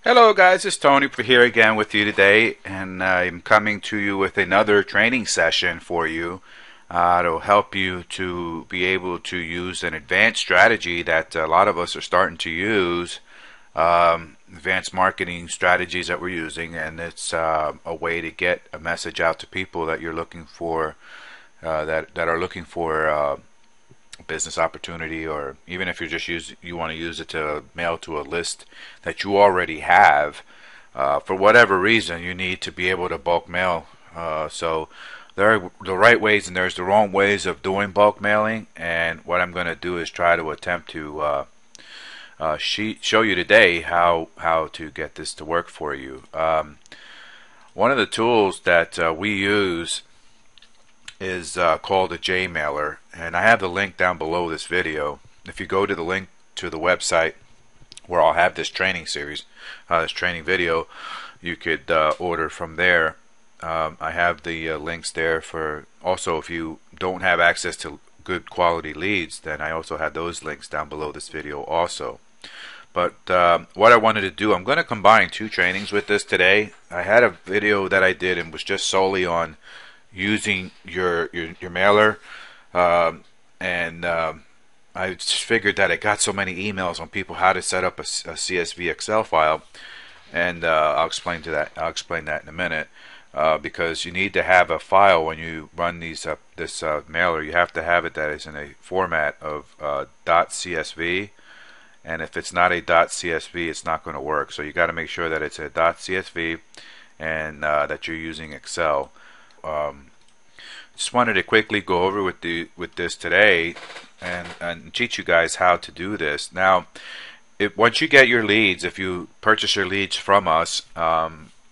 Hello guys, it's Tony here again with you today, and I'm coming to you with another training session for you to help you to be able to use an advanced strategy that a lot of us are starting to use, advanced marketing strategies that we're using, and it's a way to get a message out to people that you're looking for, that are looking for business opportunity, or even if you want to use it to mail to a list that you already have. For whatever reason, you need to be able to bulk mail. So there are the right ways and there's the wrong ways of doing bulk mailing, and what I'm going to do is try to attempt to show you today how to get this to work for you. One of the tools that we use is called a JMailer, and I have the link down below this video. If you go to the link to the website where I'll have this training series, this training video, you could order from there. I have the links there for, also if you don't have access to good quality leads, then I also have those links down below this video also. But what I wanted to do, I'm going to combine two trainings with this today. I had a video that I did and was just solely on using your mailer, and I just figured that I got so many emails on people how to set up a CSV Excel file, and I'll explain that in a minute, because you need to have a file when you run these this mailer. You have to have it that is in a format of .csv, and if it's not a .csv, it's not going to work. So you got to make sure that it's a .csv and that you're using Excel. Just wanted to quickly go over with this today and teach you guys how to do this. Now, once you get your leads, if you purchase your leads from us,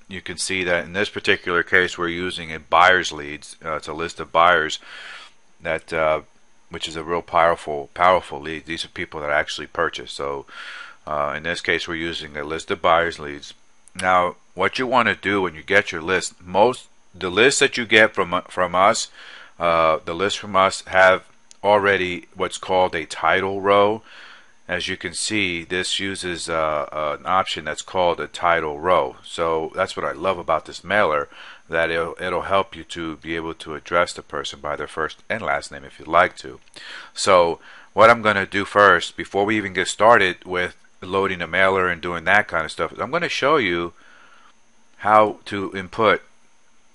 you can see that in this particular case we're using a buyer's leads. It's a list of buyers that which is a real powerful lead. These are people that actually purchase. So in this case we're using a list of buyer's leads. Now, what you want to do when you get your list, the lists that you get from us, the lists from us have already what's called a title row. As you can see, this uses an option that's called a title row. So that's what I love about this mailer, that it'll help you to be able to address the person by their first and last name if you'd like to. So what I'm going to do first, before we even get started with loading a mailer and doing that kind of stuff, I'm going to show you how to input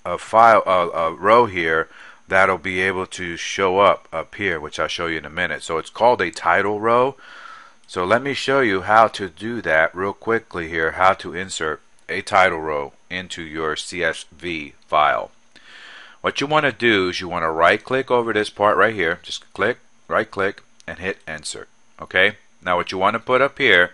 a row here that'll be able to show up here, which I'll show you in a minute. So it's called a title row. So let me show you how to do that real quickly here, how to insert a title row into your CSV file. What you want to do is you want to right click over this part right here, just right click and hit insert. Okay, now what you want to put up here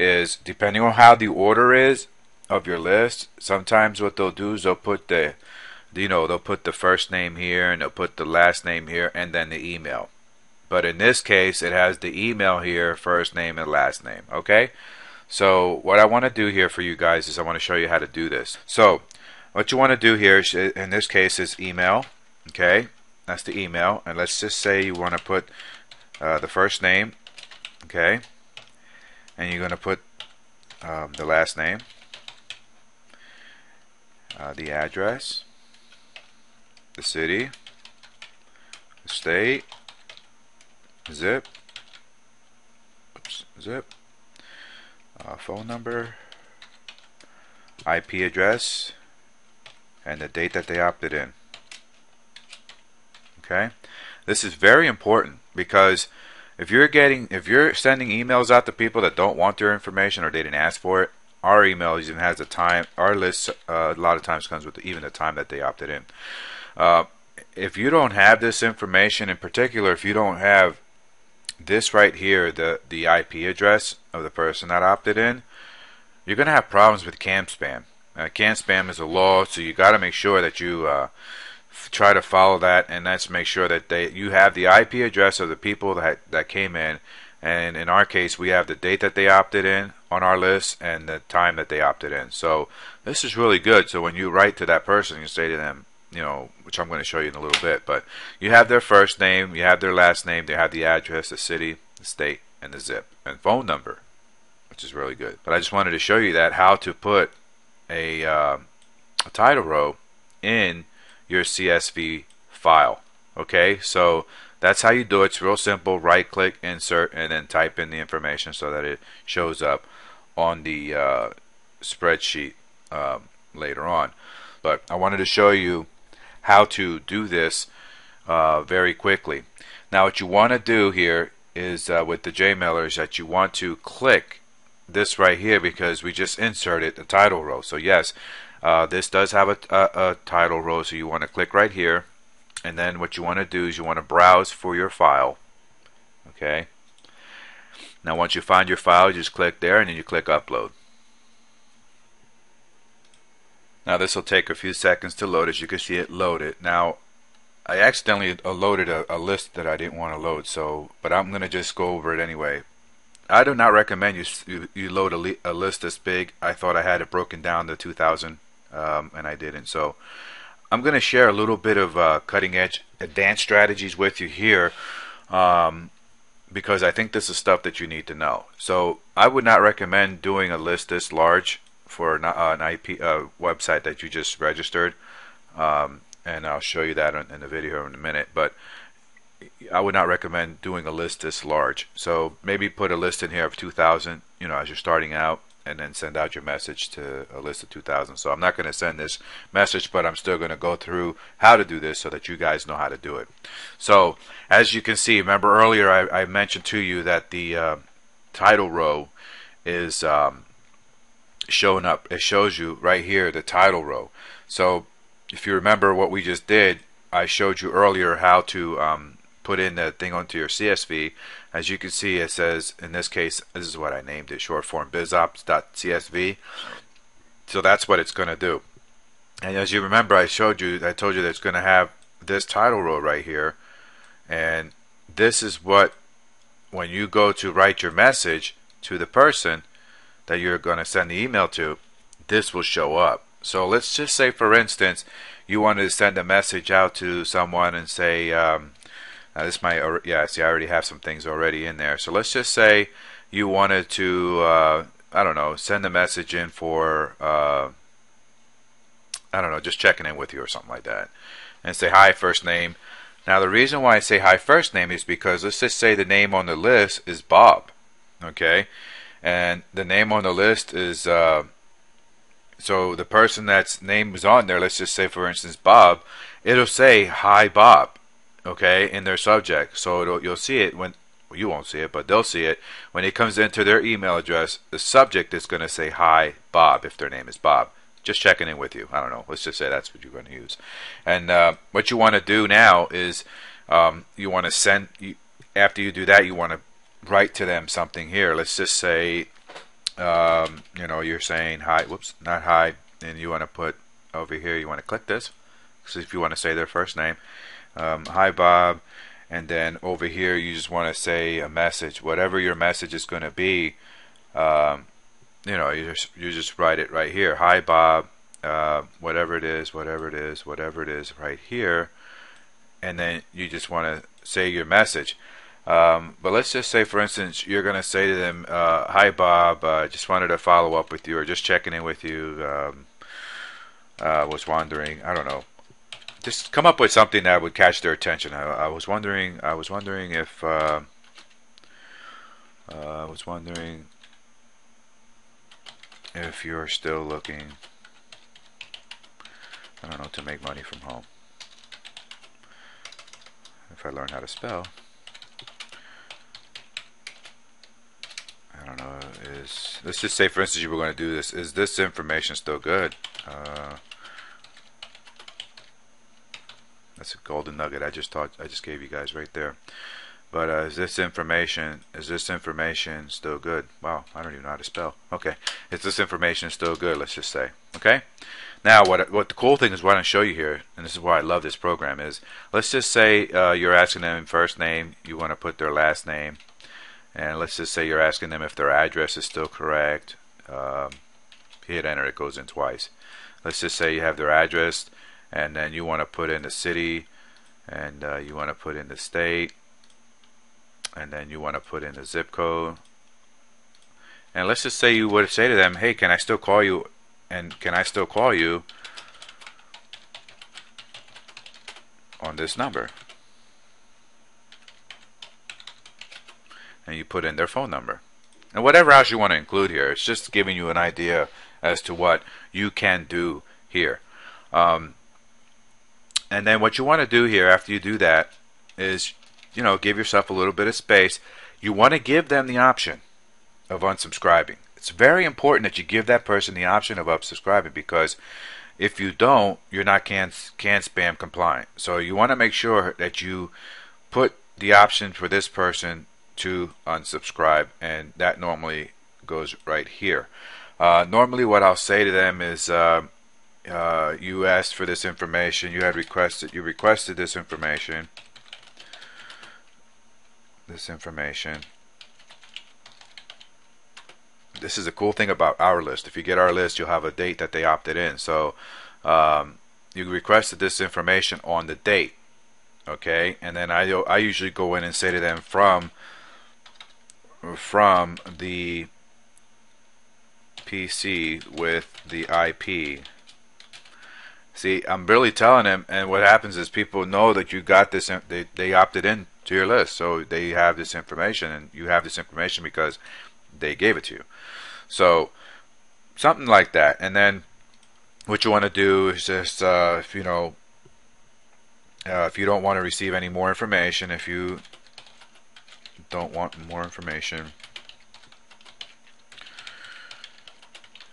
is, depending on how the order is of your list, sometimes what they'll do is they'll put they'll put the first name here and they'll put the last name here and then the email. But in this case it has the email here, first name and last name. Okay, so what I want to do here for you guys is I want to show you how to do this. So what you want to do here is, in this case, is email. Okay, that's the email, and let's just say you want to put the first name, okay, and you're going to put the last name, the address, the city, the state, zip, phone number, IP address, and the date that they opted in. Okay, this is very important, because if you're sending emails out to people that don't want their information or they didn't ask for it, our email even has the time. Our list a lot of times comes with even the time that they opted in. If you don't have this information, in particular, if you don't have this right here, the IP address of the person that opted in, you're going to have problems with CAN spam. CAN spam is a law, so you got to make sure that you try to follow that, and that's make sure that you have the IP address of the people that came in, and in our case we have the date that they opted in on our list and the time that they opted in. So this is really good. So when you write to that person, you say to them, which I'm going to show you in a little bit, but you have their first name, you have their last name, they have the address, the city, the state, and the zip, and phone number. which is really good. But I just wanted to show you that how to put a title row in your CSV file. Okay, so that's how you do it. It's real simple. Right click, insert, and then type in the information so that it shows up on the spreadsheet later on. But I wanted to show you how to do this very quickly. Now what you want to do here is with the JMailer is that you want to click this right here, because we just inserted the title row. So yes, this does have a title row, so you want to click right here, and then what you want to do is you want to browse for your file. Okay, now once you find your file, you just click there and then you click upload. Now this will take a few seconds to load. As you can see, it loaded. Now I accidentally loaded a list that I didn't want to load, but I'm going to just go over it anyway. I do not recommend you load a list this big. I thought I had it broken down to 2,000, and I didn't. So I'm going to share a little bit of cutting edge advanced strategies with you here, because I think this is stuff that you need to know. So I would not recommend doing a list this large for an IP website that you just registered, and I'll show you that in the video in a minute. But I would not recommend doing a list this large. So maybe put a list in here of 2,000, as you're starting out, and then send out your message to a list of 2,000. So I'm not going to send this message, but I'm still going to go through how to do this so that you guys know how to do it. So as you can see, remember earlier I mentioned to you that the title row is showing up. It shows you right here the title row. So if you remember what we just did, I showed you earlier how to put in the thing onto your CSV. As you can see, it says, in this case, this is what I named it, short form bizops.csv. So that's what it's going to do. And as you remember, I told you that it's going to have this title row right here, and this is what, when you go to write your message to the person that you're going to send the email to, this will show up. So let's just say, for instance, you wanted to send a message out to someone and say, this might, see, I already have some things already in there. So let's just say you wanted to, I don't know, send a message in for, I don't know, just checking in with you or something like that, and say hi, first name. Now the reason why I say hi, first name is because let's just say the name on the list is Bob, okay, and the name on the list is, so the person that's name is on there, let's just say for instance Bob, it'll say hi Bob, okay, in their subject. So you'll see it when, well, you won't see it, but they'll see it when it comes into their email address. The subject is going to say hi Bob if their name is Bob. Just checking in with you. I don't know. Let's just say that's what you're going to use. And what you want to do now is you want to send. After you do that, you want to write to them something here. Let's just say you're saying hi. Whoops, not hi. And you want to put over here. You want to click this. So if you want to say their first name. Hi Bob, and then over here you just want to say a message, whatever your message is going to be. You just write it right here. Hi Bob, whatever it is right here, and then you just want to say your message. But let's just say, for instance, you're going to say to them, hi Bob, just wanted to follow up with you, or just checking in with you. Was wondering, I don't know. Just come up with something that would catch their attention. I was wondering if you're still looking, I don't know, to make money from home. If I learn how to spell, I don't know. Let's just say, for instance, you were going to do this. Is this information still good? That's a golden nugget I just gave you guys right there. But is this information still good? Wow, I don't even know how to spell. Okay, is this information still good? Let's just say. Okay. Now, what the cool thing is, what I show you here, and this is why I love this program, is let's just say you're asking them first name. You want to put their last name, and let's just say you're asking them if their address is still correct. Hit enter. It goes in twice. Let's just say you have their address, and then you want to put in the city, and you want to put in the state, and then you want to put in the zip code, And let's just say you would say to them, hey, can I still call you? And can I still call you on this number? And you put in their phone number. And whatever else you want to include here, it's just giving you an idea as to what you can do here. And then what you want to do here after you do that is, give yourself a little bit of space. You want to give them the option of unsubscribing. It's very important that you give that person the option of unsubscribing, because if you don't, you're not can spam compliant. So you want to make sure that you put the option for this person to unsubscribe, and that normally goes right here. Normally what I'll say to them is, you asked for this information, you requested this information. This is a cool thing about our list. If you get our list, you'll have a date that they opted in. So you requested this information on the date, okay? And then I usually go in and say to them from the PC with the IP. See, I'm really telling them, and what happens is people know that you got this. They opted in to your list, so they have this information, and you have this information because they gave it to you. So something like that. And then what you want to do is just if you don't want to receive any more information, if you don't want more information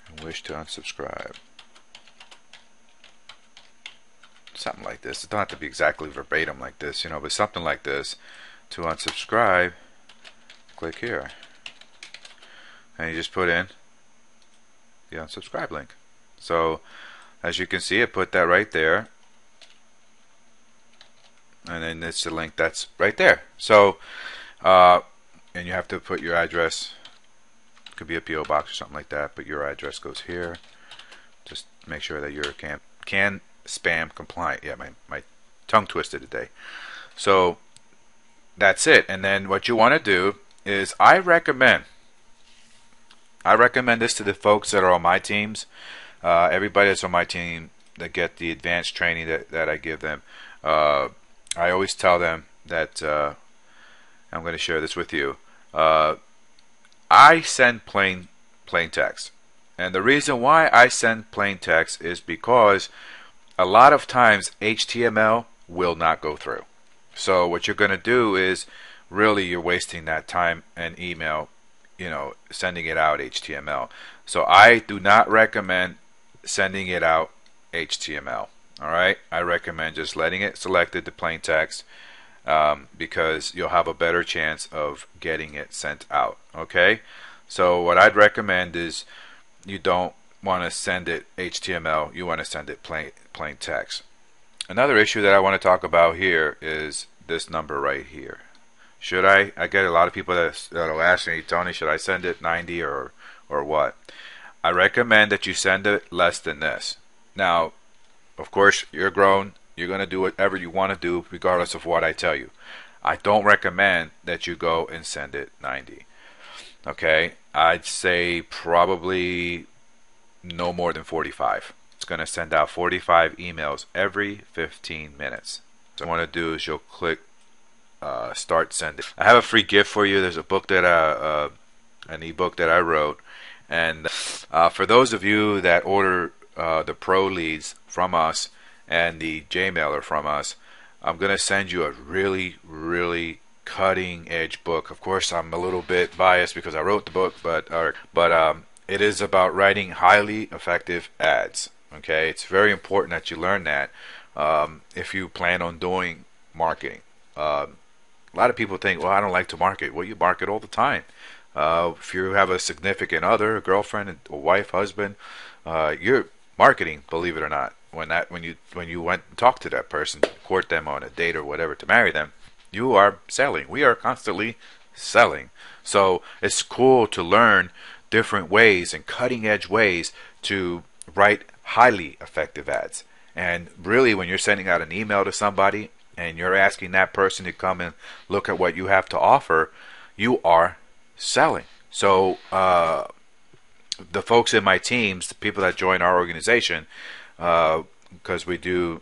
and wish to unsubscribe, something like this. It don't have to be exactly verbatim like this, but something like this. To unsubscribe, click here, and you just put in the unsubscribe link. So as you can see, it put that right there, and then it's the link that's right there. So and you have to put your address. It could be a PO box or something like that, but your address goes here. Just make sure that you're can spam compliant. Yeah, my tongue twisted today. So that's it. And then what you want to do is, I recommend this to the folks that are on my teams. Everybody that's on my team that get the advanced training that I give them, I always tell them that I'm going to share this with you. I send plain text, and the reason why I send plain text is because a lot of times HTML will not go through. So what you're going to do is, really, you're wasting that time and email, sending it out HTML. So I do not recommend sending it out HTML. All right, I recommend just letting it selected to plain text, because you'll have a better chance of getting it sent out. Okay, so what I'd recommend is, you don't want to send it HTML, you want to send it plain text. Another issue that I want to talk about here is this number right here. Should I get a lot of people that'll ask me, Tony, should I send it 90 or what? I recommend that you send it less than this. Now, of course, you're grown, you're going to do whatever you want to do regardless of what I tell you. I don't recommend that you go and send it 90. Okay, I'd say probably no more than 45. It's going to send out 45 emails every 15 minutes. So what I want to do is, you'll click start sending. I have a free gift for you. There's a book that an ebook that I wrote, and for those of you that order the Pro leads from us and the JMailer from us, I'm going to send you a really cutting edge book. Of course, I'm a little bit biased because I wrote the book, but it is about writing highly effective ads. Okay, it's very important that you learn that if you plan on doing marketing. A lot of people think, well, I don't like to market. Well, you market all the time. If you have a significant other, a girlfriend, a wife, husband, you're marketing, believe it or not. When you went and talked to that person, court them on a date or whatever to marry them, you are selling. We are constantly selling. So it's cool to learn different ways and cutting edge ways to write highly effective ads. And really, when you're sending out an email to somebody and you're asking that person to come and look at what you have to offer, you are selling. So the folks in my teams, the people that join our organization, because we do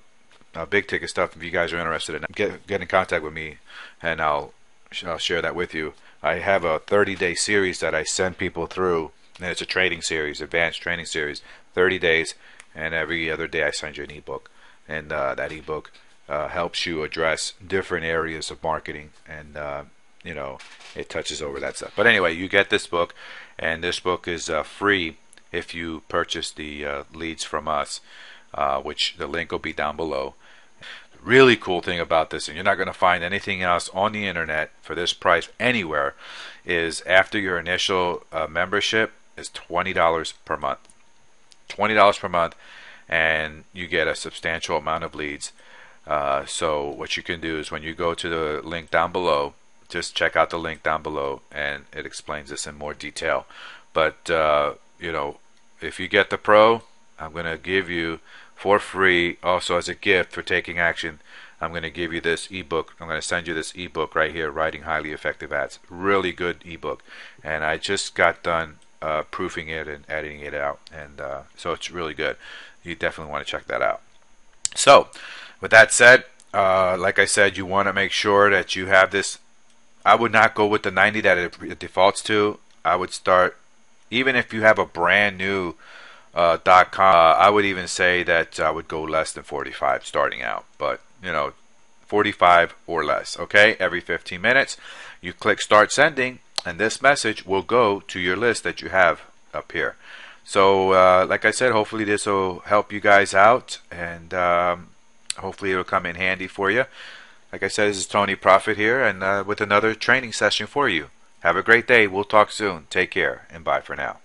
big ticket stuff. If you guys are interested in it, get in contact with me, and I'll share that with you. I have a 30-day series that I send people through, and it's a training series, advanced training series, 30 days, and every other day I send you an ebook, and that ebook helps you address different areas of marketing, and you know, it touches over that stuff. But anyway, you get this book, and this book is free if you purchase the leads from us, which the link will be down below. Really cool thing about this, and you're not going to find anything else on the internet for this price anywhere, is after your initial membership is $20 per month. $20 per month, and you get a substantial amount of leads. So what you can do is when you go to the link down below, just check out the link down below, and it explains this in more detail. But you know, if you get the Pro, I'm going to give you for free, also as a gift for taking action, I'm going to give you this ebook. I'm going to send you this ebook right here, Writing Highly Effective Ads. Really good ebook, and I just got done proofing it and editing it out, and so it's really good. You definitely want to check that out. So with that said, like I said, you want to make sure that you have this. I would not go with the 90 that it defaults to. I would start, even if you have a brand new .com, I would even say that I would go less than 45 starting out, but you know, 45 or less. Okay, every 15 minutes you click start sending, and this message will go to your list that you have up here. So like I said, hopefully this will help you guys out, and hopefully it'll come in handy for you. Like I said, this is Tony Profit here, and with another training session for you. Have a great day. We'll talk soon. Take care, and bye for now.